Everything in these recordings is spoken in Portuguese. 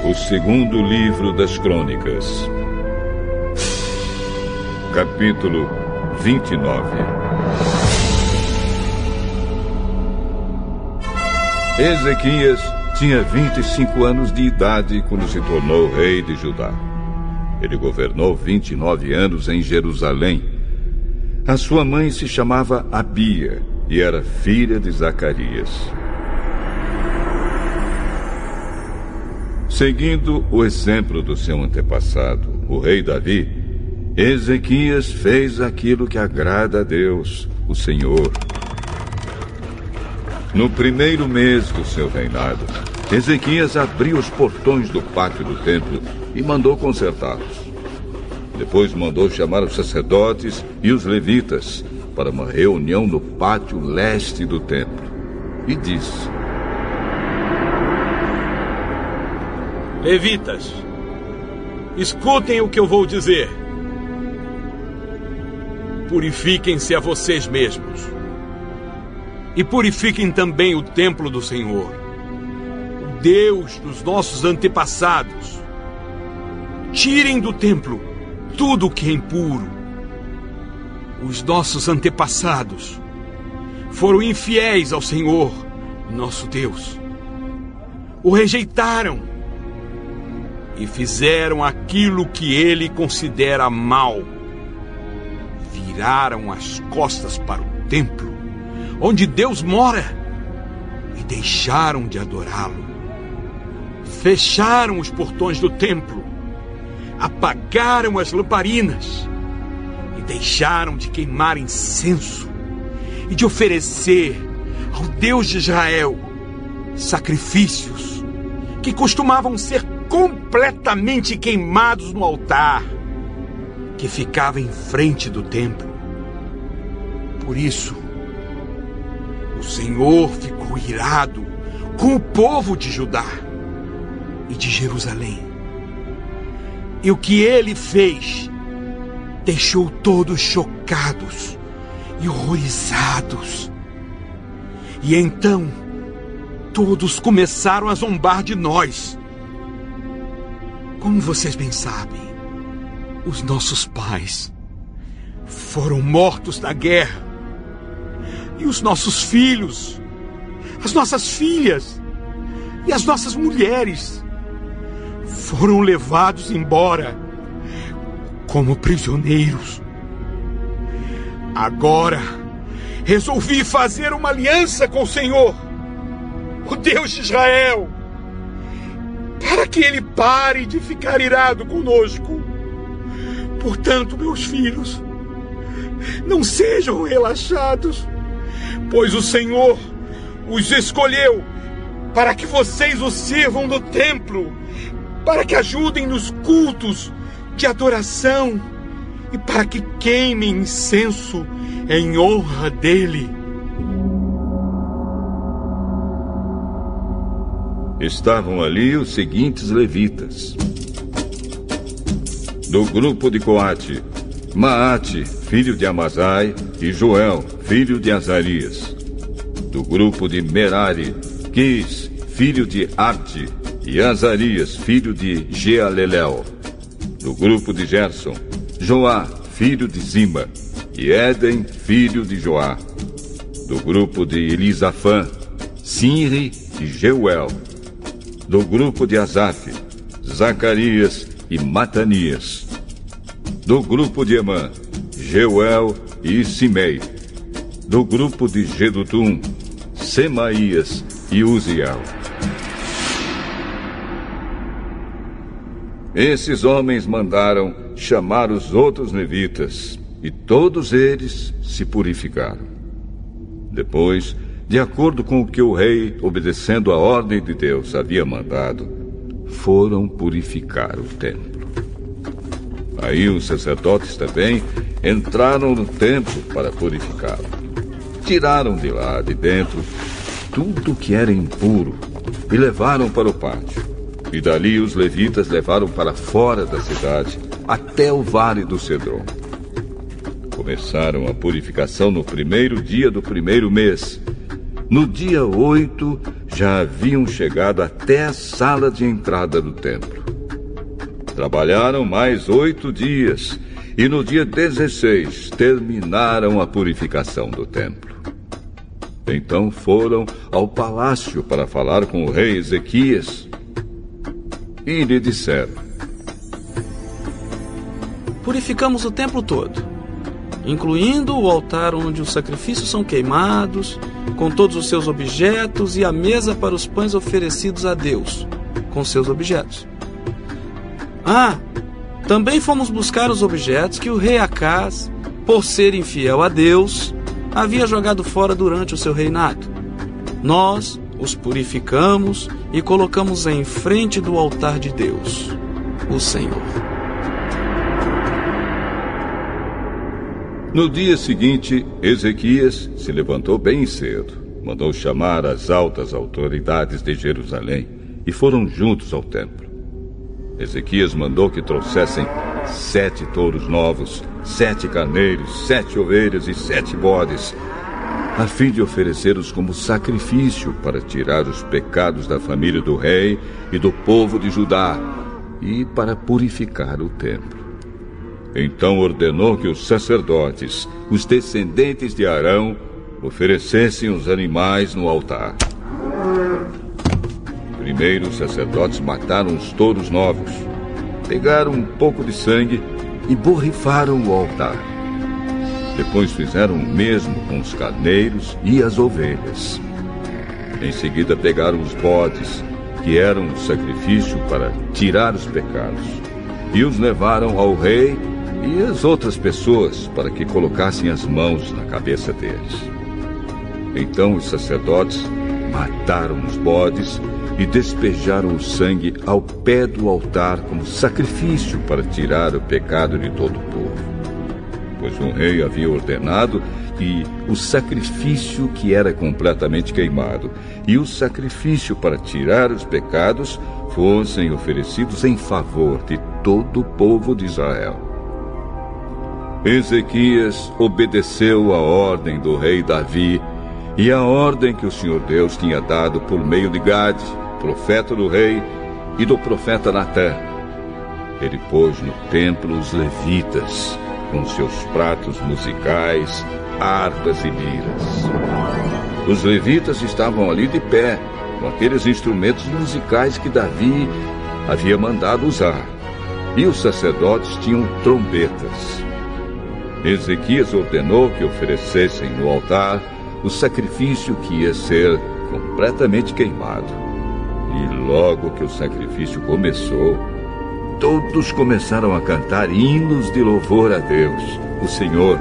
O segundo livro das Crônicas, capítulo 29. Ezequias tinha 25 anos de idade quando se tornou rei de Judá. Ele governou 29 anos em Jerusalém. A sua mãe se chamava Abia e era filha de Zacarias. Seguindo o exemplo do seu antepassado, o rei Davi, Ezequias fez aquilo que agrada a Deus, o Senhor. No primeiro mês do seu reinado, Ezequias abriu os portões do pátio do templo e mandou consertá-los. Depois mandou chamar os sacerdotes e os levitas para uma reunião no pátio leste do templo e disse: Levitas, escutem o que eu vou dizer. Purifiquem-se a vocês mesmos. E purifiquem também o templo do Senhor, o Deus dos nossos antepassados. Tirem do templo tudo o que é impuro. Os nossos antepassados foram infiéis ao Senhor, nosso Deus. O rejeitaram e fizeram aquilo que ele considera mal. Viraram as costas para o templo, onde Deus mora, e deixaram de adorá-lo. Fecharam os portões do templo, apagaram as lamparinas e deixaram de queimar incenso e de oferecer ao Deus de Israel sacrifícios que costumavam ser completamente queimados no altar que ficava em frente do templo. Por isso, o Senhor ficou irado com o povo de Judá e de Jerusalém. E o que ele fez deixou todos chocados e horrorizados. E então, todos começaram a zombar de nós. Como vocês bem sabem, os nossos pais foram mortos na guerra. E os nossos filhos, as nossas filhas e as nossas mulheres foram levados embora como prisioneiros. Agora, resolvi fazer uma aliança com o Senhor, o Deus de Israel, para que ele pare de ficar irado conosco. Portanto, meus filhos, não sejam relaxados, pois o Senhor os escolheu para que vocês o sirvam no templo, para que ajudem nos cultos de adoração e para que queimem incenso em honra dele. Estavam ali os seguintes levitas: do grupo de Coate, Maate, filho de Amazai, e Joel, filho de Azarias. Do grupo de Merari, Quis, filho de Abdi, e Azarias, filho de Jealelel. Do grupo de Gerson, Joá, filho de Zima, e Éden, filho de Joá. Do grupo de Elisafã, Sinri e Jeuel. Do grupo de Asaf, Zacarias e Matanias. Do grupo de Emã, Jeuel e Simei. Do grupo de Jedutum, Semaías e Uziel. Esses homens mandaram chamar os outros levitas, e todos eles se purificaram. Depois, de acordo com o que o rei, obedecendo a ordem de Deus, havia mandado, foram purificar o templo. Aí os sacerdotes também entraram no templo para purificá-lo. Tiraram de lá, de dentro, tudo que era impuro e levaram para o pátio. E dali os levitas levaram para fora da cidade, até o vale do Cedron. Começaram a purificação no primeiro dia do primeiro mês. No dia 8, já haviam chegado até a sala de entrada do templo. Trabalharam mais 8 dias e no dia 16 terminaram a purificação do templo. Então foram ao palácio para falar com o rei Ezequias e lhe disseram: purificamos o templo todo, incluindo o altar onde os sacrifícios são queimados, com todos os seus objetos, e a mesa para os pães oferecidos a Deus, com seus objetos. Também fomos buscar os objetos que o rei Acaz, por ser infiel a Deus, havia jogado fora durante o seu reinado. Nós os purificamos e colocamos em frente do altar de Deus, o Senhor. No dia seguinte, Ezequias se levantou bem cedo, mandou chamar as altas autoridades de Jerusalém e foram juntos ao templo. Ezequias mandou que trouxessem 7 touros novos, 7 carneiros, 7 ovelhas e 7 bodes, a fim de oferecê-los como sacrifício para tirar os pecados da família do rei e do povo de Judá e para purificar o templo. Então ordenou que os sacerdotes, os descendentes de Arão, oferecessem os animais no altar. Primeiro os sacerdotes mataram os touros novos, pegaram um pouco de sangue e borrifaram o altar. Depois fizeram o mesmo com os carneiros e as ovelhas. Em seguida pegaram os bodes, que eram o sacrifício para tirar os pecados, e os levaram ao rei e às outras pessoas para que colocassem as mãos na cabeça deles. Então os sacerdotes mataram os bodes e despejaram o sangue ao pé do altar como sacrifício para tirar o pecado de todo o povo. Pois o rei havia ordenado que o sacrifício que era completamente queimado e o sacrifício para tirar os pecados fossem oferecidos em favor de todo o povo de Israel. Ezequias obedeceu à ordem do rei Davi e à ordem que o Senhor Deus tinha dado por meio de Gade, profeta do rei, e do profeta Natã. Ele pôs no templo os levitas, com seus pratos musicais, harpas e liras. Os levitas estavam ali de pé, com aqueles instrumentos musicais que Davi havia mandado usar, e os sacerdotes tinham trombetas. Ezequias ordenou que oferecessem no altar o sacrifício que ia ser completamente queimado. E logo que o sacrifício começou, todos começaram a cantar hinos de louvor a Deus, o Senhor,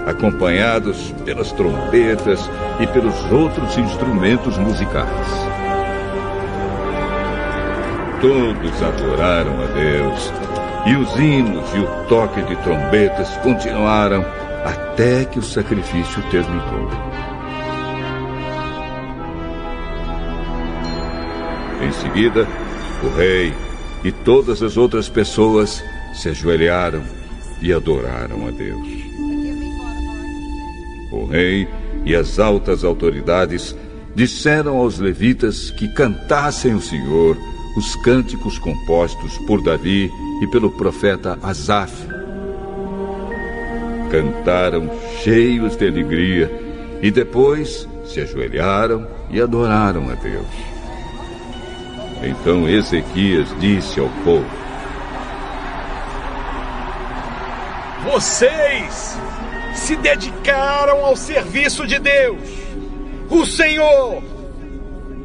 acompanhados pelas trombetas e pelos outros instrumentos musicais. Todos adoraram a Deus, e os hinos e o toque de trombetas continuaram até que o sacrifício terminou. Em seguida, o rei e todas as outras pessoas se ajoelharam e adoraram a Deus. O rei e as altas autoridades disseram aos levitas que cantassem o Senhor os cânticos compostos por Davi e pelo profeta Asaf. Cantaram cheios de alegria e depois se ajoelharam e adoraram a Deus. Então Ezequias disse ao povo: Vocês se dedicaram ao serviço de Deus, o Senhor.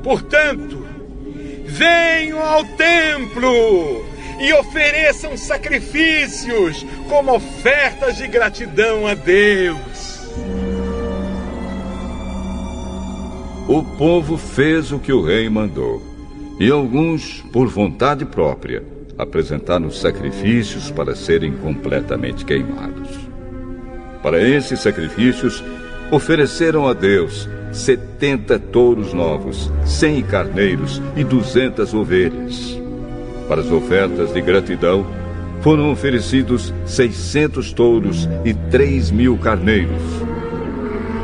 Portanto, venham ao templo e ofereçam sacrifícios como ofertas de gratidão a Deus. O povo fez o que o rei mandou, e alguns, por vontade própria, apresentaram sacrifícios para serem completamente queimados. Para esses sacrifícios, ofereceram a Deus 70 touros novos, 100 carneiros e 200 ovelhas. Para as ofertas de gratidão, foram oferecidos 600 touros e 3.000 carneiros.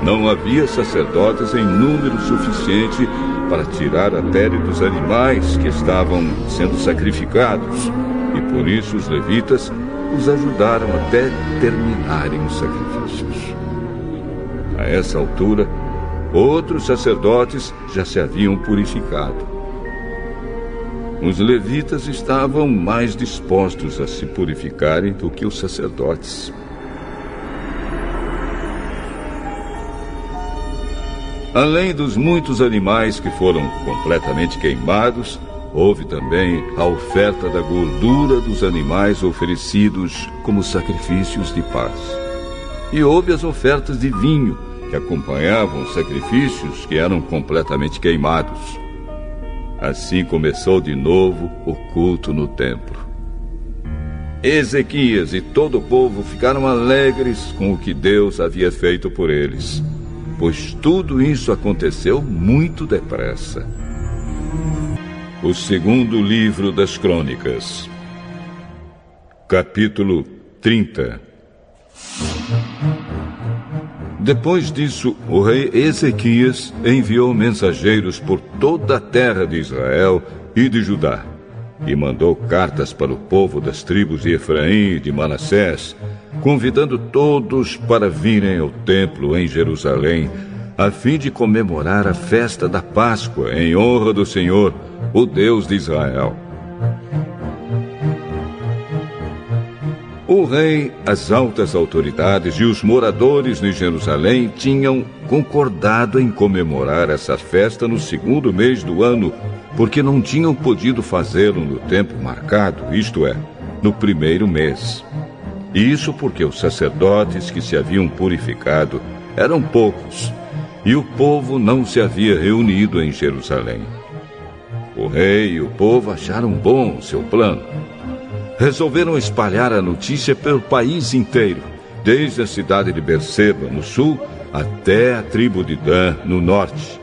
não havia sacerdotes em número suficiente para tirar a pele dos animais que estavam sendo sacrificados, e por isso os levitas os ajudaram até terminarem os sacrifícios. A essa altura, outros sacerdotes já se haviam purificado. Os levitas estavam mais dispostos a se purificarem do que os sacerdotes. Além dos muitos animais que foram completamente queimados, houve também a oferta da gordura dos animais oferecidos como sacrifícios de paz. E houve as ofertas de vinho, que acompanhavam os sacrifícios que eram completamente queimados. Assim começou de novo o culto no templo. Ezequias e todo o povo ficaram alegres com o que Deus havia feito por eles, pois tudo isso aconteceu muito depressa. O segundo livro das Crônicas, capítulo 30. Depois disso, o rei Ezequias enviou mensageiros por toda a terra de Israel e de Judá, e mandou cartas para o povo das tribos de Efraim e de Manassés, convidando todos para virem ao templo em Jerusalém, a fim de comemorar a festa da Páscoa em honra do Senhor, o Deus de Israel. O rei, as altas autoridades e os moradores de Jerusalém tinham concordado em comemorar essa festa no segundo mês do ano, porque não tinham podido fazê-lo no tempo marcado, isto é, no primeiro mês. Isso porque os sacerdotes que se haviam purificado eram poucos, e o povo não se havia reunido em Jerusalém. O rei e o povo acharam bom o seu plano. Resolveram espalhar a notícia pelo país inteiro, desde a cidade de Berseba, no sul, até a tribo de Dan, no norte,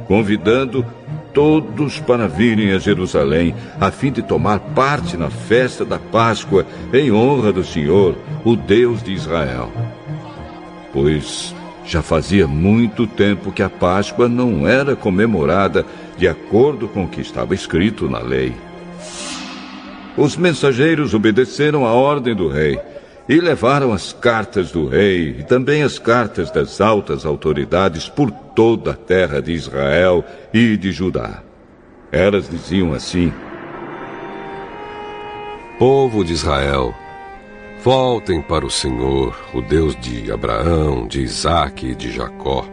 convidando todos para virem a Jerusalém, a fim de tomar parte na festa da Páscoa, em honra do Senhor, o Deus de Israel. Pois já fazia muito tempo que a Páscoa não era comemorada de acordo com o que estava escrito na lei. Os mensageiros obedeceram à ordem do rei e levaram as cartas do rei e também as cartas das altas autoridades por toda a terra de Israel e de Judá. Elas diziam assim: Povo de Israel, voltem para o Senhor, o Deus de Abraão, de Isaque e de Jacó,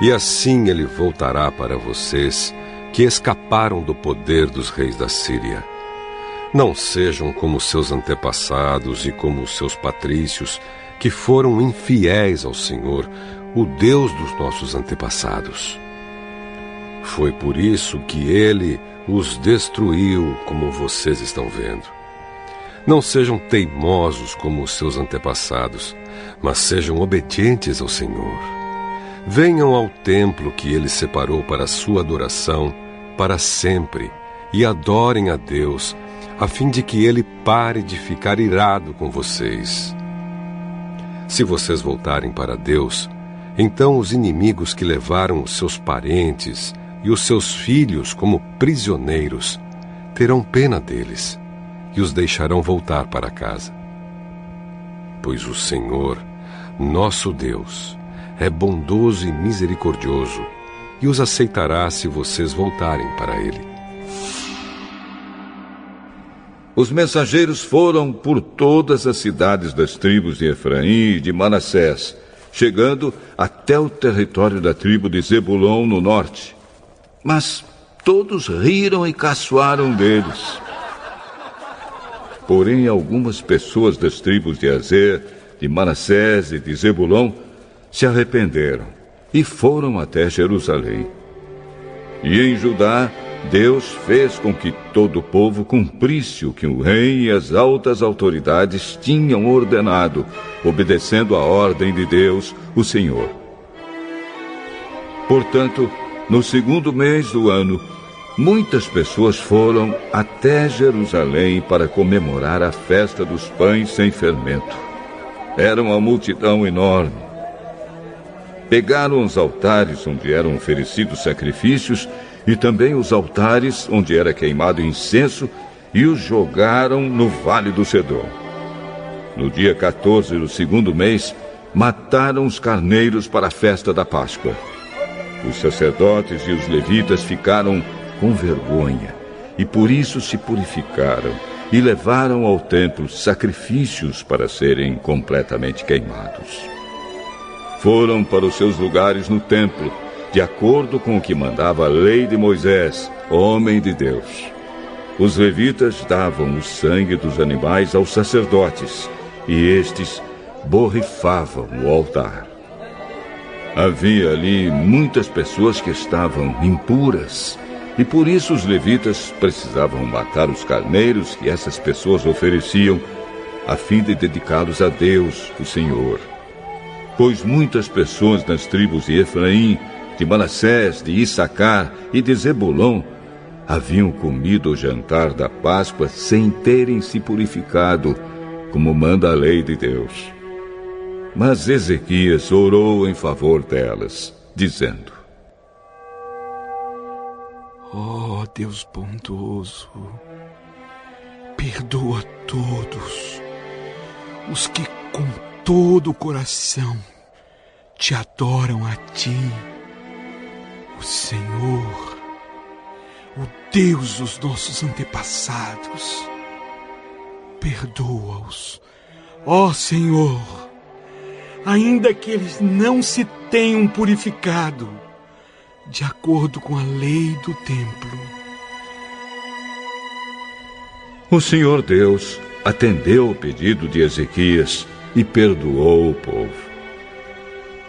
e assim ele voltará para vocês que escaparam do poder dos reis da Síria. Não sejam como seus antepassados e como seus patrícios, que foram infiéis ao Senhor, o Deus dos nossos antepassados. Foi por isso que ele os destruiu, como vocês estão vendo. Não sejam teimosos como os seus antepassados, mas sejam obedientes ao Senhor. Venham ao templo que ele separou para a sua adoração para sempre e adorem a Deus, a fim de que ele pare de ficar irado com vocês. Se vocês voltarem para Deus, então os inimigos que levaram os seus parentes e os seus filhos como prisioneiros terão pena deles e os deixarão voltar para casa. Pois o Senhor, nosso Deus, é bondoso e misericordioso e os aceitará se vocês voltarem para Ele. Os mensageiros foram por todas as cidades das tribos de Efraim e de Manassés, chegando até o território da tribo de Zebulon no norte. Mas todos riram e caçoaram deles. Porém, algumas pessoas das tribos de Azer, de Manassés e de Zebulon se arrependeram e foram até Jerusalém. E em Judá, Deus fez com que todo o povo cumprisse o que o rei e as altas autoridades tinham ordenado, obedecendo à ordem de Deus, o Senhor. Portanto, no segundo mês do ano, muitas pessoas foram até Jerusalém para comemorar a festa dos pães sem fermento. Era uma multidão enorme. pegaram os altares onde eram oferecidos sacrifícios e também os altares onde era queimado incenso e os jogaram no Vale do Cedron. No dia 14 do segundo mês, mataram os carneiros para a festa da Páscoa. Os sacerdotes e os levitas ficaram com vergonha e por isso se purificaram e levaram ao templo sacrifícios para serem completamente queimados. Foram para os seus lugares no templo, de acordo com o que mandava a lei de Moisés, homem de Deus. Os levitas davam o sangue dos animais aos sacerdotes, e estes borrifavam o altar. Havia ali muitas pessoas que estavam impuras, e por isso os levitas precisavam matar os carneiros que essas pessoas ofereciam, a fim de dedicá-los a Deus, o Senhor. Pois muitas pessoas das tribos de Efraim, de Manassés, de Issacar e de Zebulon haviam comido o jantar da Páscoa sem terem se purificado, como manda a lei de Deus. Mas Ezequias orou em favor delas, dizendo: Ó Deus bondoso, perdoa todos os que com todo o coração te adoram a ti, o Senhor, o Deus dos nossos antepassados. Perdoa-os, ó Senhor, ainda que eles não se tenham purificado de acordo com a lei do templo. O Senhor Deus atendeu o pedido de Ezequias e perdoou o povo.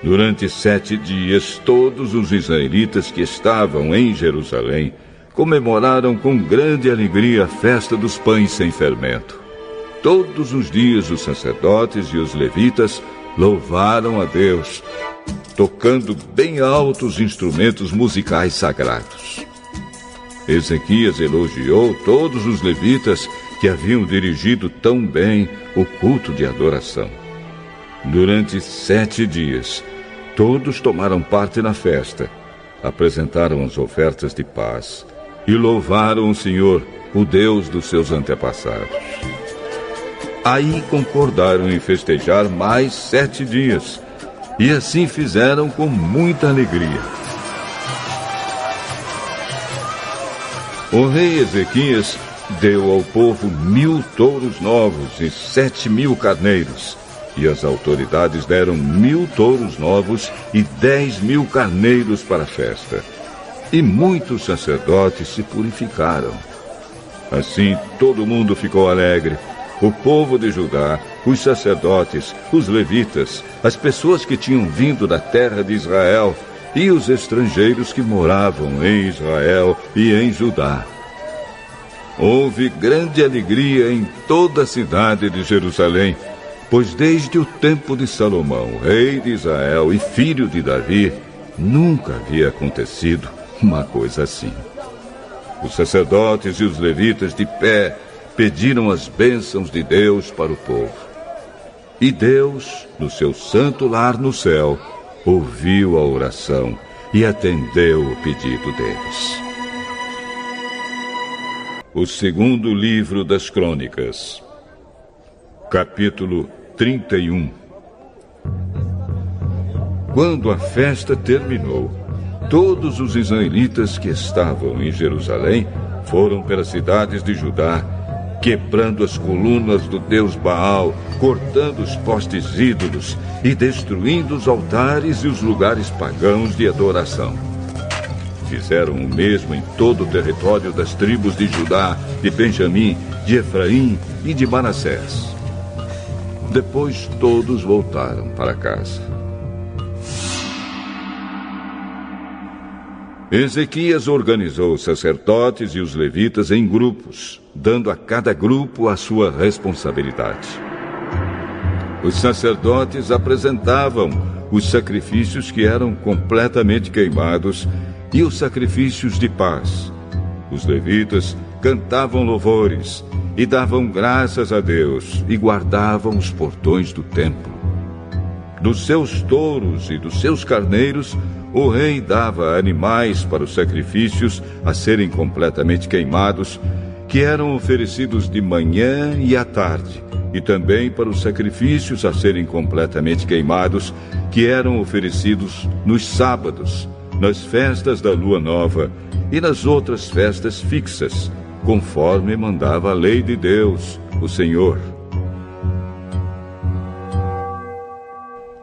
Durante 7 dias, todos os israelitas que estavam em Jerusalém comemoraram com grande alegria a festa dos pães sem fermento. Todos os dias os sacerdotes e os levitas louvaram a Deus, tocando bem alto os instrumentos musicais sagrados. Ezequias elogiou todos os levitas que haviam dirigido tão bem o culto de adoração. Durante 7 dias, todos tomaram parte na festa, apresentaram as ofertas de paz e louvaram o Senhor, o Deus dos seus antepassados. Aí concordaram em festejar mais 7 dias, e assim fizeram com muita alegria. O rei Ezequias deu ao povo 1000 touros novos e 7.000 carneiros, e as autoridades deram 1000 touros novos e 10.000 carneiros para a festa. E muitos sacerdotes se purificaram. Assim todo mundo ficou alegre. O povo de Judá, os sacerdotes, os levitas, as pessoas que tinham vindo da terra de Israel e os estrangeiros que moravam em Israel e em Judá. Houve grande alegria em toda a cidade de Jerusalém, pois desde o tempo de Salomão, rei de Israel e filho de Davi, nunca havia acontecido uma coisa assim. Os sacerdotes e os levitas de pé pediram as bênçãos de Deus para o povo. E Deus, no seu santo lar no céu, ouviu a oração e atendeu o pedido deles. O segundo livro das Crônicas, capítulo 31. Quando a festa terminou, todos os israelitas que estavam em Jerusalém foram pelas cidades de Judá, quebrando as colunas do deus Baal, cortando os postes ídolos e destruindo os altares e os lugares pagãos de adoração. Fizeram o mesmo em todo o território das tribos de Judá, de Benjamim, de Efraim e de Manassés. Depois todos voltaram para casa. Ezequias organizou os sacerdotes e os levitas em grupos, dando a cada grupo a sua responsabilidade. Os sacerdotes apresentavam os sacrifícios que eram completamente queimados e os sacrifícios de paz. Os levitas cantavam louvores e davam graças a Deus e guardavam os portões do templo. Dos seus touros e dos seus carneiros, o rei dava animais para os sacrifícios a serem completamente queimados, que eram oferecidos de manhã e à tarde, e também para os sacrifícios a serem completamente queimados, que eram oferecidos nos sábados, nas festas da lua nova e nas outras festas fixas, conforme mandava a lei de Deus, o Senhor.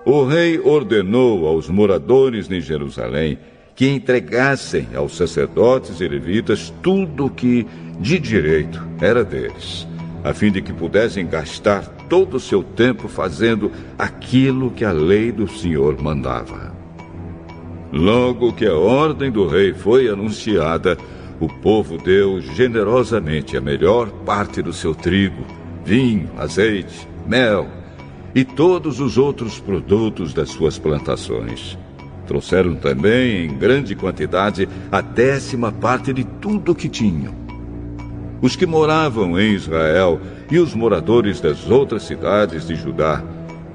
O rei ordenou aos moradores de Jerusalém que entregassem aos sacerdotes e levitas tudo o que, de direito, era deles, a fim de que pudessem gastar todo o seu tempo fazendo aquilo que a lei do Senhor mandava. Logo que a ordem do rei foi anunciada, o povo deu generosamente a melhor parte do seu trigo, vinho, azeite, mel e todos os outros produtos das suas plantações. Trouxeram também, em grande quantidade, a 10ª parte de tudo o que tinham. Os que moravam em Israel e os moradores das outras cidades de Judá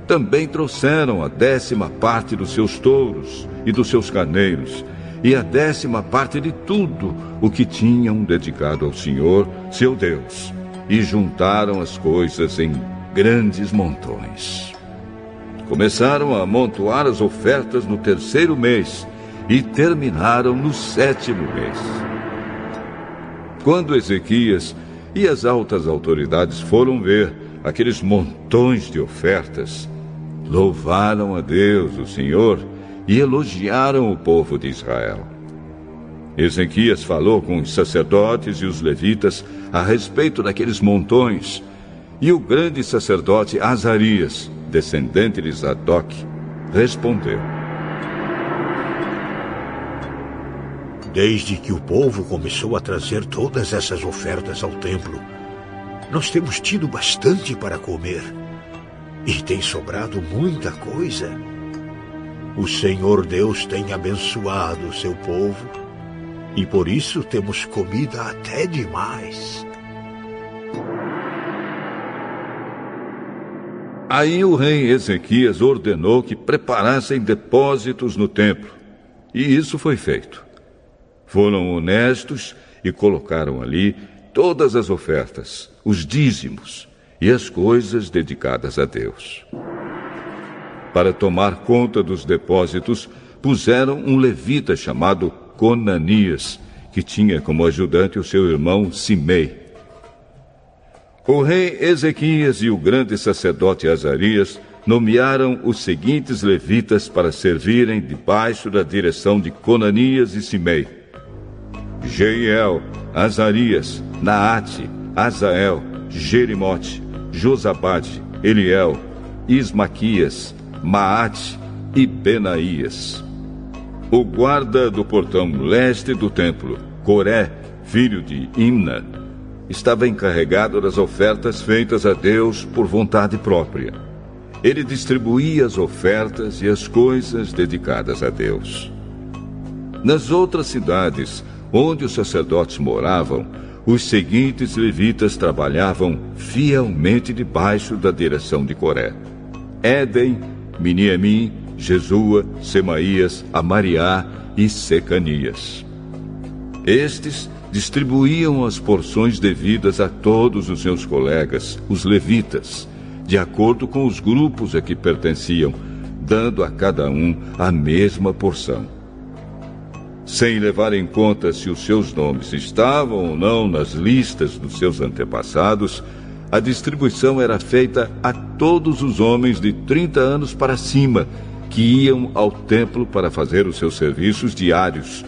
também trouxeram a 10ª parte dos seus touros e dos seus carneiros, e a 10ª parte de tudo o que tinham dedicado ao Senhor, seu Deus, e juntaram as coisas em grandes montões. Começaram a amontoar as ofertas no 3º mês e terminaram no 7º mês. Quando Ezequias e as altas autoridades foram ver aqueles montões de ofertas, louvaram a Deus, o Senhor, e elogiaram o povo de Israel. Ezequias falou com os sacerdotes e os levitas a respeito daqueles montões, e o grande sacerdote Azarias, descendente de Zadok, respondeu: Desde que o povo começou a trazer todas essas ofertas ao templo, nós temos tido bastante para comer. E tem sobrado muita coisa. O Senhor Deus tem abençoado o seu povo, e por isso temos comida até demais. Aí o rei Ezequias ordenou que preparassem depósitos no templo, e isso foi feito. Foram honestos e colocaram ali todas as ofertas, os dízimos e as coisas dedicadas a Deus. Para tomar conta dos depósitos, puseram um levita chamado Conanias, que tinha como ajudante o seu irmão Simei. O rei Ezequias e o grande sacerdote Azarias nomearam os seguintes levitas para servirem debaixo da direção de Conanias e Simei: Jeiel, Azarias, Naate, Azael, Jerimote, Josabade, Eliel, Ismaquias, Maate e Benaías. O guarda do portão leste do templo, Coré, filho de Imna, estava encarregado das ofertas feitas a Deus por vontade própria. Ele distribuía as ofertas e as coisas dedicadas a Deus. Nas outras cidades onde os sacerdotes moravam, os seguintes levitas trabalhavam fielmente debaixo da direção de Coré: Éden, Miniamim, Jesua, Semaías, Amariá e Secanias. Estes distribuíam as porções devidas a todos os seus colegas, os levitas, de acordo com os grupos a que pertenciam, dando a cada um a mesma porção. Sem levar em conta se os seus nomes estavam ou não nas listas dos seus antepassados, a distribuição era feita a todos os homens de 30 anos para cima, que iam ao templo para fazer os seus serviços diários,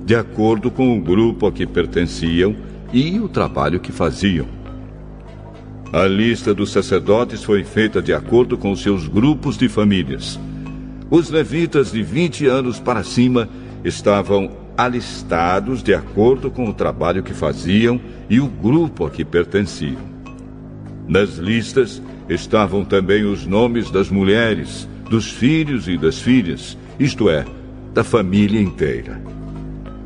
de acordo com o grupo a que pertenciam e o trabalho que faziam. A lista dos sacerdotes foi feita de acordo com seus grupos de famílias. Os levitas de 20 anos para cima estavam alistados de acordo com o trabalho que faziam e o grupo a que pertenciam. Nas listas estavam também os nomes das mulheres, dos filhos e das filhas, isto é, da família inteira.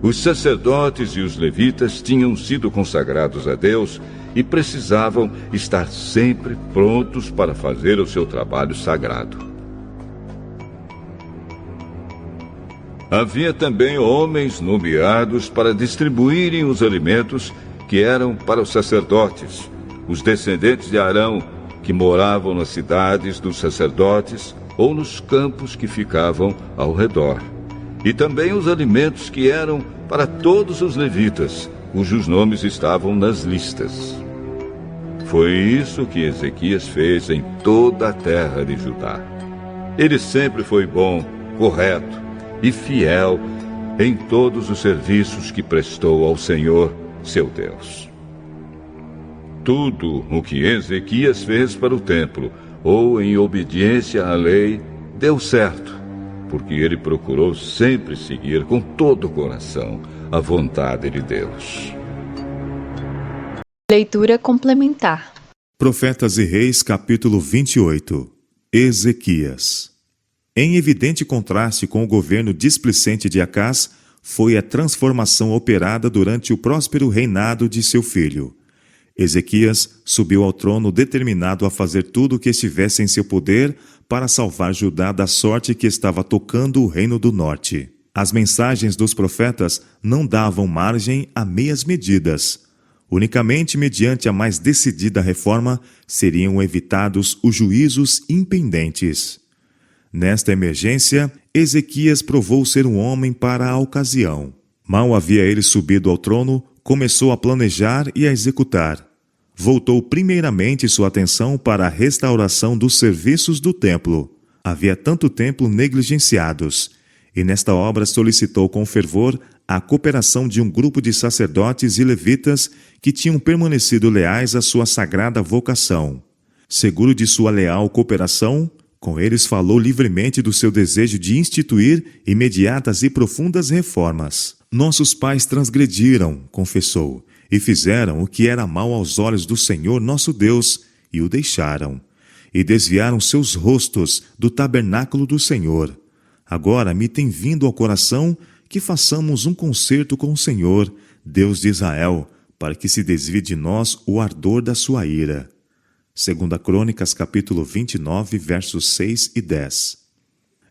Os sacerdotes e os levitas tinham sido consagrados a Deus e precisavam estar sempre prontos para fazer o seu trabalho sagrado. Havia também homens nomeados para distribuírem os alimentos que eram para os sacerdotes, os descendentes de Arão, que moravam nas cidades dos sacerdotes ou nos campos que ficavam ao redor. E também os alimentos que eram para todos os levitas, cujos nomes estavam nas listas. Foi isso que Ezequias fez em toda a terra de Judá. Ele sempre foi bom, correto e fiel em todos os serviços que prestou ao Senhor, seu Deus. Tudo o que Ezequias fez para o templo, ou em obediência à lei, deu certo, porque ele procurou sempre seguir com todo o coração a vontade de Deus. Leitura complementar. Profetas e Reis, capítulo 28. Ezequias. Em evidente contraste com o governo displicente de Acás, foi a transformação operada durante o próspero reinado de seu filho. Ezequias subiu ao trono determinado a fazer tudo o que estivesse em seu poder para salvar Judá da sorte que estava tocando o reino do norte. As mensagens dos profetas não davam margem a meias medidas. Unicamente mediante a mais decidida reforma seriam evitados os juízos impendentes. Nesta emergência, Ezequias provou ser um homem para a ocasião. Mal havia ele subido ao trono, começou a planejar e a executar. Voltou primeiramente sua atenção para a restauração dos serviços do templo. Havia tanto tempo negligenciados, e nesta obra solicitou com fervor a cooperação de um grupo de sacerdotes e levitas que tinham permanecido leais à sua sagrada vocação. Seguro de sua leal cooperação, com eles falou livremente do seu desejo de instituir imediatas e profundas reformas. Nossos pais transgrediram, confessou, e fizeram o que era mal aos olhos do Senhor nosso Deus, e o deixaram. E desviaram seus rostos do tabernáculo do Senhor. Agora me tem vindo ao coração que façamos um concerto com o Senhor, Deus de Israel, para que se desvie de nós o ardor da sua ira. 2 Crônicas, capítulo 29, versos 6 e 10.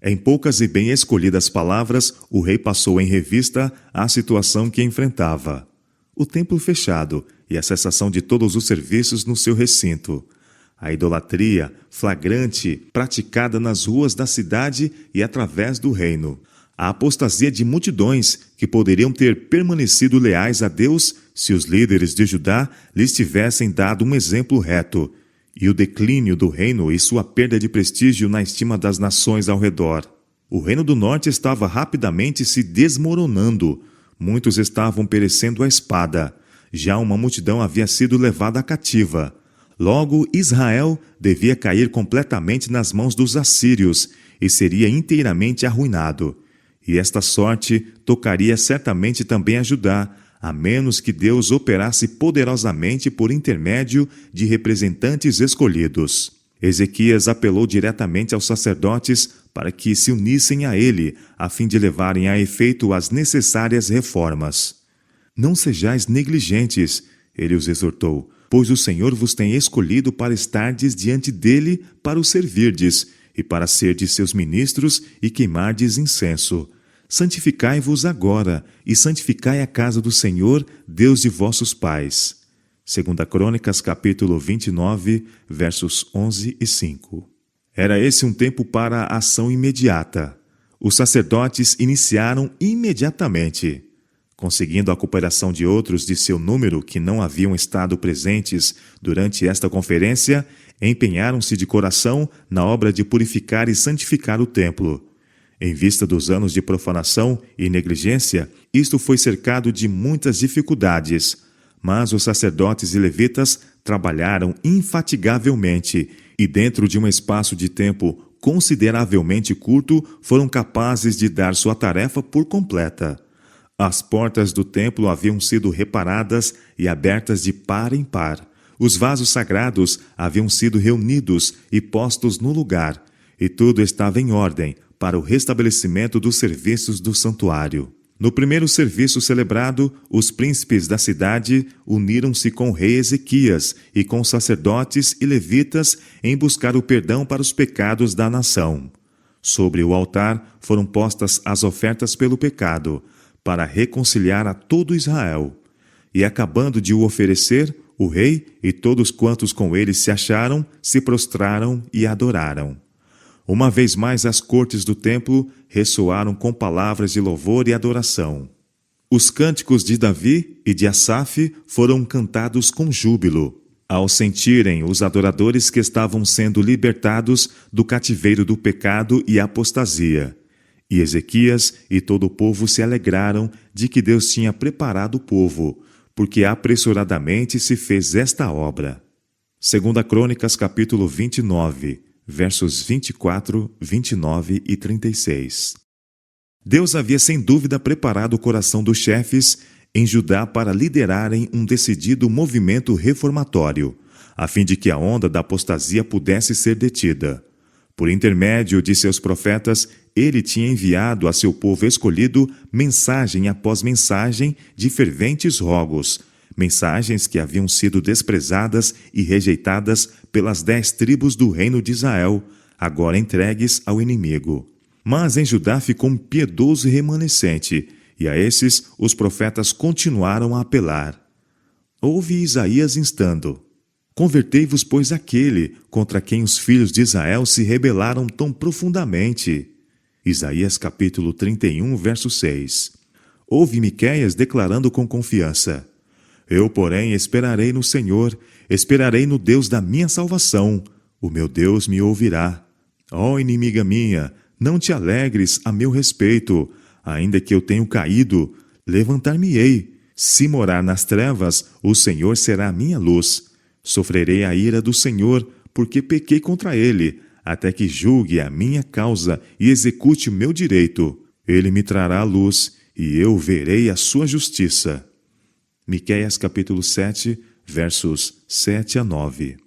Em poucas e bem escolhidas palavras, o rei passou em revista a situação que enfrentava. O templo fechado e a cessação de todos os serviços no seu recinto. A idolatria flagrante praticada nas ruas da cidade e através do reino. A apostasia de multidões que poderiam ter permanecido leais a Deus se os líderes de Judá lhes tivessem dado um exemplo reto, e o declínio do reino e sua perda de prestígio na estima das nações ao redor. O reino do norte estava rapidamente se desmoronando. Muitos estavam perecendo à espada. Já uma multidão havia sido levada cativa. Logo, Israel devia cair completamente nas mãos dos assírios e seria inteiramente arruinado. E esta sorte tocaria certamente também a Judá, a menos que Deus operasse poderosamente por intermédio de representantes escolhidos. Ezequias apelou diretamente aos sacerdotes para que se unissem a ele, a fim de levarem a efeito as necessárias reformas. Não sejais negligentes, ele os exortou, pois o Senhor vos tem escolhido para estardes diante dele para o servirdes, e para serdes seus ministros e queimardes incenso. Santificai-vos agora, e santificai a casa do Senhor, Deus de vossos pais. 2 Crônicas, capítulo 29, versos 11 e 5. Era esse um tempo para a ação imediata. Os sacerdotes iniciaram imediatamente. Conseguindo a cooperação de outros de seu número que não haviam estado presentes durante esta conferência, empenharam-se de coração na obra de purificar e santificar o templo. Em vista dos anos de profanação e negligência, isto foi cercado de muitas dificuldades, mas os sacerdotes e levitas trabalharam infatigavelmente e, dentro de um espaço de tempo consideravelmente curto, foram capazes de dar sua tarefa por completa. As portas do templo haviam sido reparadas e abertas de par em par. Os vasos sagrados haviam sido reunidos e postos no lugar, e tudo estava em ordem para o restabelecimento dos serviços do santuário. No primeiro serviço celebrado, os príncipes da cidade uniram-se com o rei Ezequias e com sacerdotes e levitas em buscar o perdão para os pecados da nação. Sobre o altar foram postas as ofertas pelo pecado, para reconciliar a todo Israel. E acabando de o oferecer, o rei e todos quantos com ele se acharam, se prostraram e adoraram. Uma vez mais as cortes do templo ressoaram com palavras de louvor e adoração. Os cânticos de Davi e de Asaf foram cantados com júbilo, ao sentirem os adoradores que estavam sendo libertados do cativeiro do pecado e apostasia. E Ezequias e todo o povo se alegraram de que Deus tinha preparado o povo, porque apressuradamente se fez esta obra. 2 Crônicas, capítulo 29, versos 24, 29 e 36. Deus havia sem dúvida preparado o coração dos chefes em Judá para liderarem um decidido movimento reformatório, a fim de que a onda da apostasia pudesse ser detida. Por intermédio de seus profetas, ele tinha enviado a seu povo escolhido mensagem após mensagem de ferventes rogos, mensagens que haviam sido desprezadas e rejeitadas pelas 10 tribos do reino de Israel, agora entregues ao inimigo. Mas em Judá ficou um piedoso remanescente, e a esses os profetas continuaram a apelar. Ouve Isaías instando: Convertei-vos, pois, àquele contra quem os filhos de Israel se rebelaram tão profundamente. Isaías capítulo 31, verso 6. Ouve Miqueias declarando com confiança: Eu, porém, esperarei no Senhor, esperarei no Deus da minha salvação. O meu Deus me ouvirá. Ó inimiga minha, não te alegres a meu respeito. Ainda que eu tenha caído, levantar-me-ei. Se morar nas trevas, o Senhor será a minha luz. Sofrerei a ira do Senhor, porque pequei contra ele, até que julgue a minha causa e execute o meu direito. Ele me trará a luz, e eu verei a sua justiça. Miqueias capítulo 7, versos 7 a 9.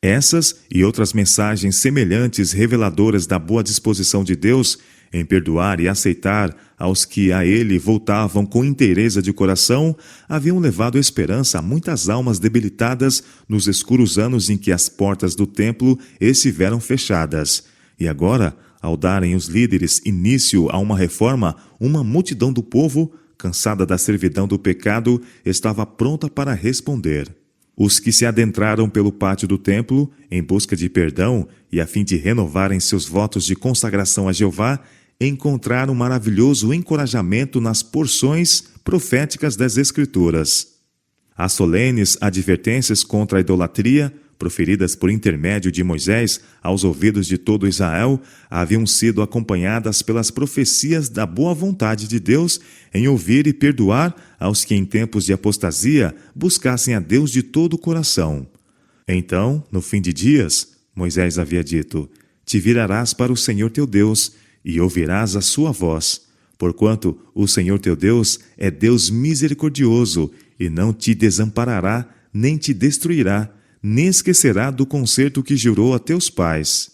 Essas e outras mensagens semelhantes reveladoras da boa disposição de Deus em perdoar e aceitar aos que a ele voltavam com inteireza de coração, haviam levado esperança a muitas almas debilitadas nos escuros anos em que as portas do templo estiveram fechadas. E agora, ao darem os líderes início a uma reforma, uma multidão do povo, cansada da servidão do pecado, estava pronta para responder. Os que se adentraram pelo pátio do templo, em busca de perdão e a fim de renovarem seus votos de consagração a Jeová, encontraram um maravilhoso encorajamento nas porções proféticas das Escrituras. As solenes advertências contra a idolatria, proferidas por intermédio de Moisés aos ouvidos de todo Israel, haviam sido acompanhadas pelas profecias da boa vontade de Deus em ouvir e perdoar aos que em tempos de apostasia buscassem a Deus de todo o coração. Então, no fim de dias, Moisés havia dito: Te virarás para o Senhor teu Deus e ouvirás a sua voz, porquanto o Senhor teu Deus é Deus misericordioso e não te desamparará, nem te destruirá, nem esquecerá do concerto que jurou a teus pais.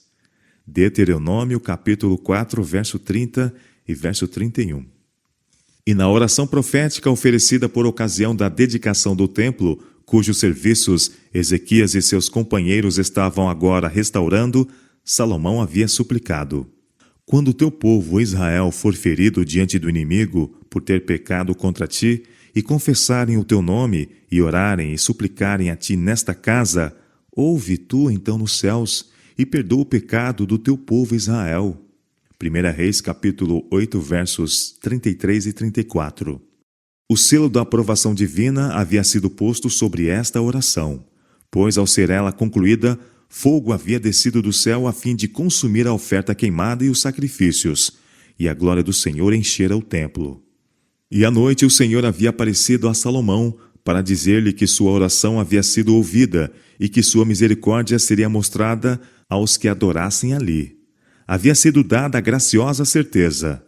Deuteronômio capítulo 4, verso 30 e verso 31. E na oração profética oferecida por ocasião da dedicação do templo, cujos serviços Ezequias e seus companheiros estavam agora restaurando, Salomão havia suplicado: Quando o teu povo Israel for ferido diante do inimigo por ter pecado contra ti, e confessarem o teu nome, e orarem e suplicarem a ti nesta casa, ouve tu então nos céus, e perdoa o pecado do teu povo Israel. 1 Reis capítulo 8, versos 33 e 34. O selo da aprovação divina havia sido posto sobre esta oração, pois ao ser ela concluída, fogo havia descido do céu a fim de consumir a oferta queimada e os sacrifícios, e a glória do Senhor enchera o templo. E à noite o Senhor havia aparecido a Salomão para dizer-lhe que sua oração havia sido ouvida e que sua misericórdia seria mostrada aos que adorassem ali. Havia sido dada a graciosa certeza: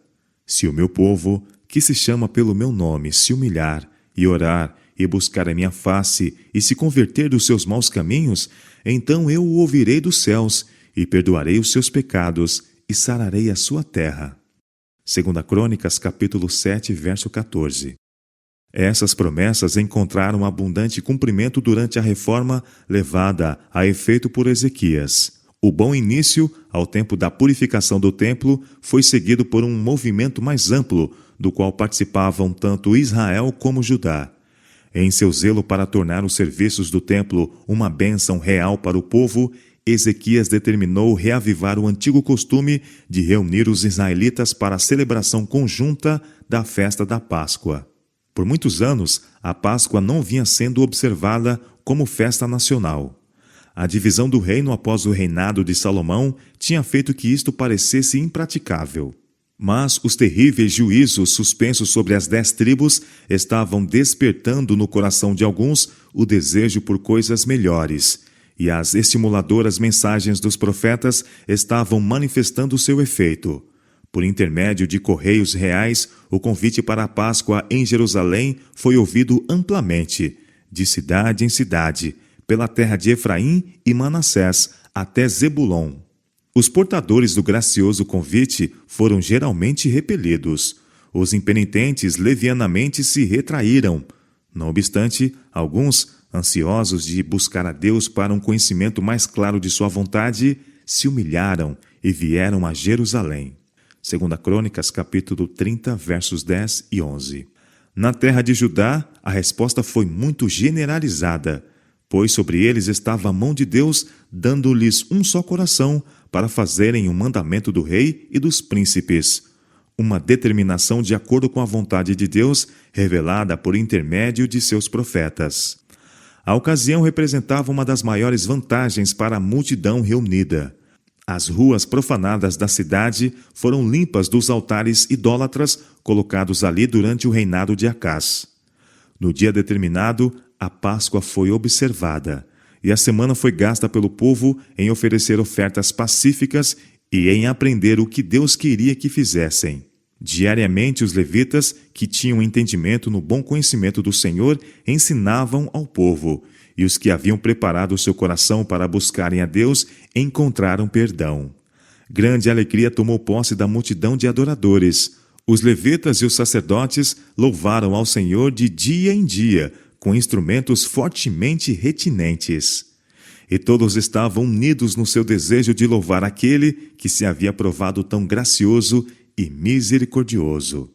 se o meu povo, que se chama pelo meu nome, se humilhar e orar e buscar a minha face e se converter dos seus maus caminhos, então eu o ouvirei dos céus e perdoarei os seus pecados e sararei a sua terra. 2 Crônicas, capítulo 7, verso 14. Essas promessas encontraram abundante cumprimento durante a reforma levada a efeito por Ezequias. O bom início, ao tempo da purificação do templo, foi seguido por um movimento mais amplo, do qual participavam tanto Israel como Judá. Em seu zelo para tornar os serviços do templo uma bênção real para o povo, Ezequias determinou reavivar o antigo costume de reunir os israelitas para a celebração conjunta da festa da Páscoa. Por muitos anos, a Páscoa não vinha sendo observada como festa nacional. A divisão do reino após o reinado de Salomão tinha feito que isto parecesse impraticável. Mas os terríveis juízos suspensos sobre as 10 tribos estavam despertando no coração de alguns o desejo por coisas melhores, e as estimuladoras mensagens dos profetas estavam manifestando seu efeito. Por intermédio de correios reais, o convite para a Páscoa em Jerusalém foi ouvido amplamente, de cidade em cidade, pela terra de Efraim e Manassés, até Zebulon. Os portadores do gracioso convite foram geralmente repelidos. Os impenitentes levianamente se retraíram. Não obstante, alguns, ansiosos de buscar a Deus para um conhecimento mais claro de sua vontade, se humilharam e vieram a Jerusalém. 2 Crônicas, capítulo 30, versos 10 e 11. Na terra de Judá, a resposta foi muito generalizada, pois sobre eles estava a mão de Deus, dando-lhes um só coração, para fazerem o mandamento do rei e dos príncipes, uma determinação de acordo com a vontade de Deus, revelada por intermédio de seus profetas. A ocasião representava uma das maiores vantagens para a multidão reunida. As ruas profanadas da cidade foram limpas dos altares idólatras colocados ali durante o reinado de Acás. No dia determinado, a Páscoa foi observada, e a semana foi gasta pelo povo em oferecer ofertas pacíficas e em aprender o que Deus queria que fizessem. Diariamente, os levitas, que tinham entendimento no bom conhecimento do Senhor, ensinavam ao povo, e os que haviam preparado o seu coração para buscarem a Deus encontraram perdão. Grande alegria tomou posse da multidão de adoradores. Os levitas e os sacerdotes louvaram ao Senhor de dia em dia, com instrumentos fortemente retinentes. E todos estavam unidos no seu desejo de louvar aquele que se havia provado tão gracioso e misericordioso.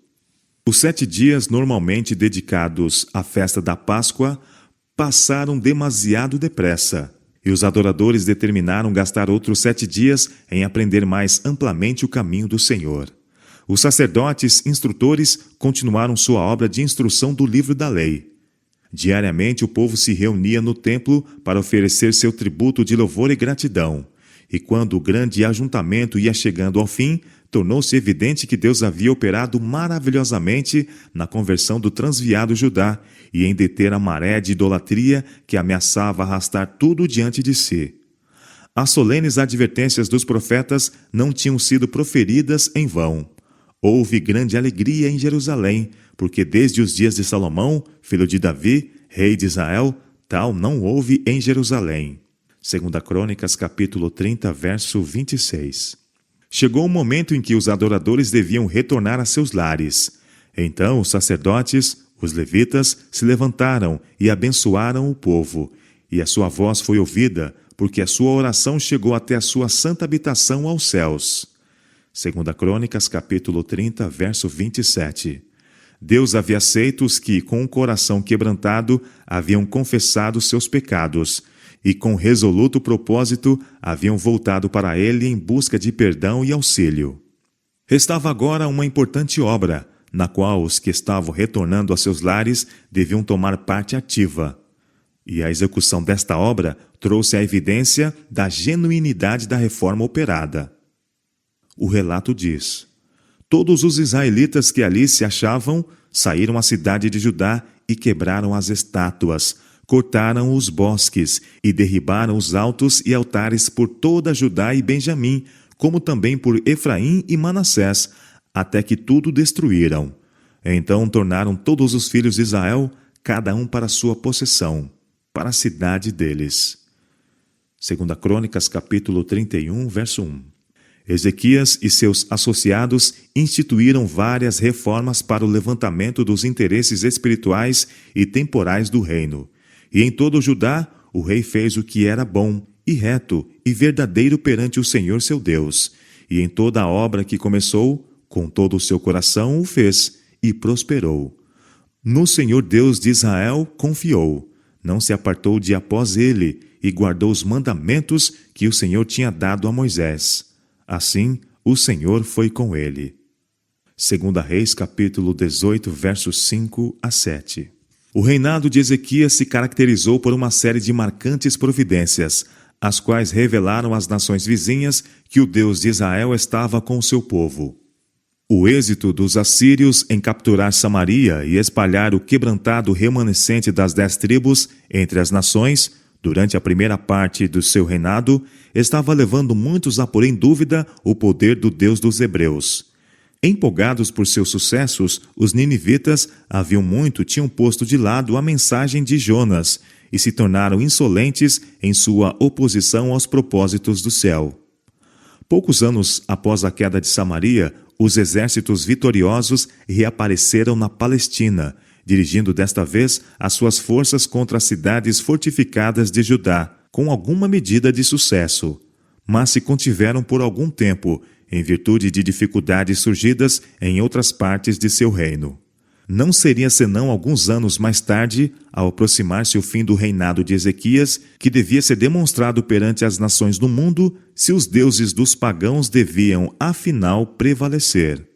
Os 7 dias normalmente dedicados à festa da Páscoa passaram demasiado depressa, e os adoradores determinaram gastar outros 7 dias em aprender mais amplamente o caminho do Senhor. Os sacerdotes instrutores continuaram sua obra de instrução do livro da lei. Diariamente o povo se reunia no templo para oferecer seu tributo de louvor e gratidão, e quando o grande ajuntamento ia chegando ao fim, tornou-se evidente que Deus havia operado maravilhosamente na conversão do transviado Judá e em deter a maré de idolatria que ameaçava arrastar tudo diante de si. As solenes advertências dos profetas não tinham sido proferidas em vão. Houve grande alegria em Jerusalém, porque desde os dias de Salomão, filho de Davi, rei de Israel, tal não houve em Jerusalém. 2 Crônicas, capítulo 30, verso 26. Chegou o momento em que os adoradores deviam retornar a seus lares. Então os sacerdotes, os levitas, se levantaram e abençoaram o povo, e a sua voz foi ouvida, porque a sua oração chegou até a sua santa habitação aos céus. 2 Crônicas, capítulo 30, verso 27. Deus havia aceito os que, com o coração quebrantado, haviam confessado seus pecados, e com resoluto propósito haviam voltado para ele em busca de perdão e auxílio. Restava agora uma importante obra, na qual os que estavam retornando a seus lares deviam tomar parte ativa. E a execução desta obra trouxe a evidência da genuinidade da reforma operada. O relato diz: todos os israelitas que ali se achavam saíram à cidade de Judá e quebraram as estátuas, cortaram os bosques e derribaram os altos e altares por toda Judá e Benjamim, como também por Efraim e Manassés, até que tudo destruíram. Então tornaram todos os filhos de Israel, cada um para sua possessão, para a cidade deles. 2 Crônicas, capítulo 31, verso 1. Ezequias e seus associados instituíram várias reformas para o levantamento dos interesses espirituais e temporais do reino. E em todo o Judá, o rei fez o que era bom e reto e verdadeiro perante o Senhor seu Deus, e em toda a obra que começou, com todo o seu coração o fez, e prosperou. No Senhor Deus de Israel confiou, não se apartou de após ele, e guardou os mandamentos que o Senhor tinha dado a Moisés. Assim, o Senhor foi com ele. 2 Reis, capítulo 18, versos 5 a 7. O reinado de Ezequias se caracterizou por uma série de marcantes providências, as quais revelaram às nações vizinhas que o Deus de Israel estava com o seu povo. O êxito dos assírios em capturar Samaria e espalhar o quebrantado remanescente das 10 tribos entre as nações, durante a primeira parte do seu reinado, estava levando muitos a pôr em dúvida o poder do Deus dos hebreus. Empolgados por seus sucessos, os ninivitas tinham posto de lado a mensagem de Jonas e se tornaram insolentes em sua oposição aos propósitos do céu. Poucos anos após a queda de Samaria, os exércitos vitoriosos reapareceram na Palestina, dirigindo desta vez as suas forças contra as cidades fortificadas de Judá, com alguma medida de sucesso, mas se contiveram por algum tempo, em virtude de dificuldades surgidas em outras partes de seu reino. Não seria senão alguns anos mais tarde, ao aproximar-se o fim do reinado de Ezequias, que devia ser demonstrado perante as nações do mundo se os deuses dos pagãos deviam, afinal, prevalecer.